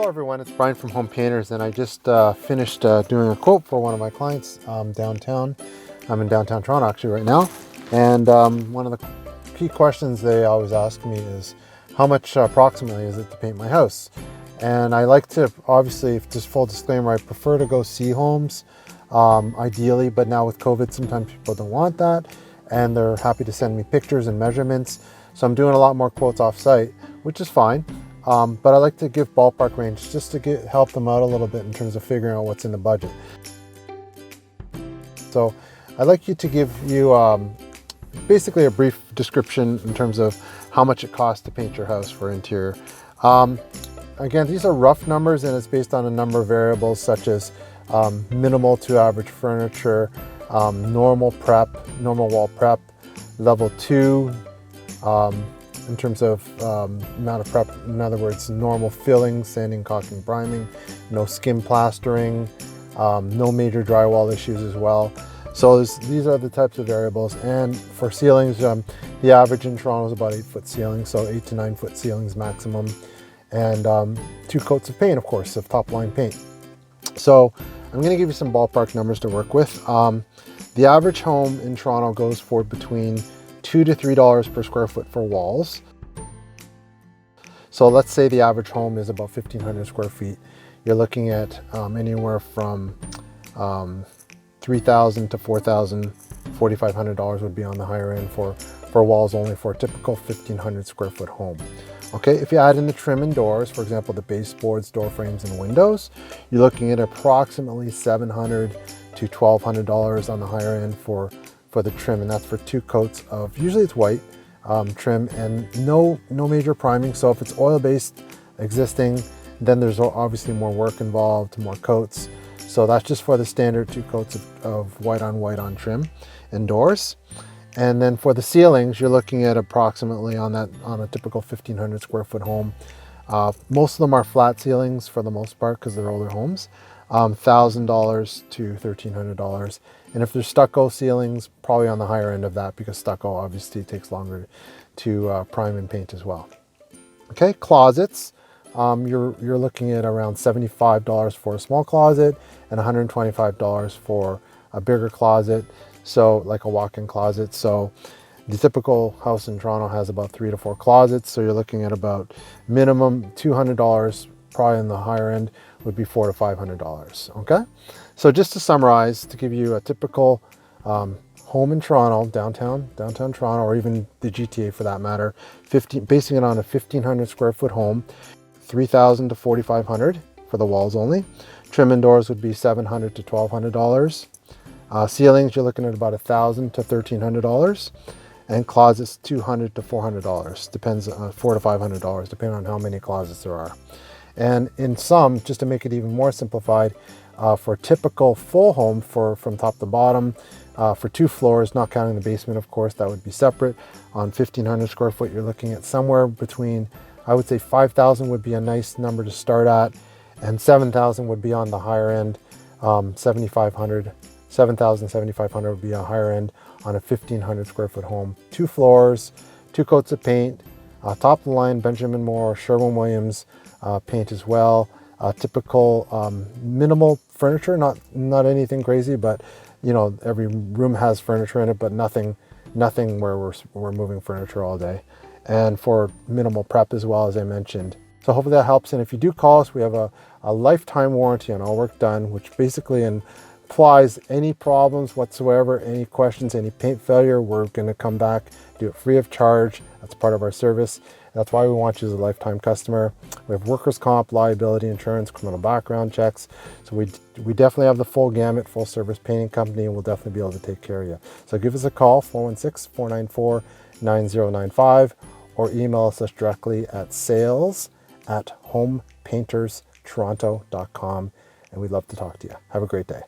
Hello everyone, it's Brian from Home Painters, and I just finished doing a quote for one of my clients downtown. I'm in downtown Toronto actually right now, and one of the key questions they always ask me is how much approximately is it to paint my house? And I like to, obviously, just full disclaimer, I prefer to go see homes ideally, but now with COVID sometimes people don't want that, and they're happy to send me pictures and measurements. So I'm doing a lot more quotes off site, which is fine. But I like to give ballpark range just to help them out a little bit in terms of figuring out what's in the budget. So I'd like to give you basically a brief description in terms of how much it costs to paint your house for interior. Again, these are rough numbers, and it's based on a number of variables such as minimal to average furniture, normal wall prep, level 2, in terms of amount of prep, in other words, normal filling, sanding, caulking, priming, no skim plastering, no major drywall issues as well. So these are the types of variables. And for ceilings, the average in Toronto is about 8-foot ceilings, so 8 to 9 foot ceilings maximum, and 2 coats of paint, of course, of top line paint. So I'm going to give you some ballpark numbers to work with. The average home in Toronto goes for between $2 to $3 per square foot for walls. So let's say the average home is about 1,500 square feet. You're looking at anywhere from $3,000 to $4,000, $4,500 would be on the higher end for walls only for a typical 1,500 square foot home. Okay, if you add in the trim and doors, for example, the baseboards, door frames, and windows, you're looking at approximately $700 to $1,200 on the higher end for the trim, and that's for 2 coats of, usually it's white trim, and no major priming. So if it's oil-based existing, then there's obviously more work involved, more coats. So that's just for the standard 2 coats of white on trim and doors. And then for the ceilings, you're looking at approximately on a typical 1,500 square foot home. Most of them are flat ceilings for the most part because they're older homes. $1,000 to $1,300. And if there's stucco ceilings, probably on the higher end of that, because stucco obviously takes longer to prime and paint as well. Okay, closets. You're looking at around $75 for a small closet and $125 for a bigger closet, so like a walk-in closet. So the typical house in Toronto has about 3 to 4 closets, so you're looking at about minimum $200, probably in the higher end would be $400 to $500. Okay, so just to summarize, to give you a typical home in Toronto, downtown Toronto, or even the GTA for that matter, basing it on a 1,500 square foot home, $3,000 to $4,500 for the walls only. Trim and doors would be $700 to $1,200. Ceilings, you're looking at about $1,000 to $1,300, and closets $200 to $400. Depends, $400 to $500, depending on how many closets there are. And in some, just to make it even more simplified, for a typical full home from top to bottom, for 2 floors, not counting the basement, of course, that would be separate. On 1,500 square foot, you're looking at somewhere between, I would say $5,000 would be a nice number to start at, and $7,000 would be on the higher end. $7,500 would be a higher end on a 1,500 square foot home. 2 floors, 2 coats of paint, top of the line Benjamin Moore, Sherwin-Williams paint as well. Typical minimal furniture, not anything crazy, but you know, every room has furniture in it, but nothing where we're moving furniture all day. And for minimal prep as well, as I mentioned. So hopefully that helps. And if you do call us, we have a lifetime warranty on all work done, which basically implies any problems whatsoever, any questions, any paint failure, we're going to come back, do it free of charge. That's part of our service. That's why we want you as a lifetime customer. We have workers' comp, liability insurance, criminal background checks. So we definitely have the full gamut, full service painting company, and we'll definitely be able to take care of you. So give us a call, 416-494-9095, or email us directly at sales@homepainterstoronto.com, and we'd love to talk to you. Have a great day.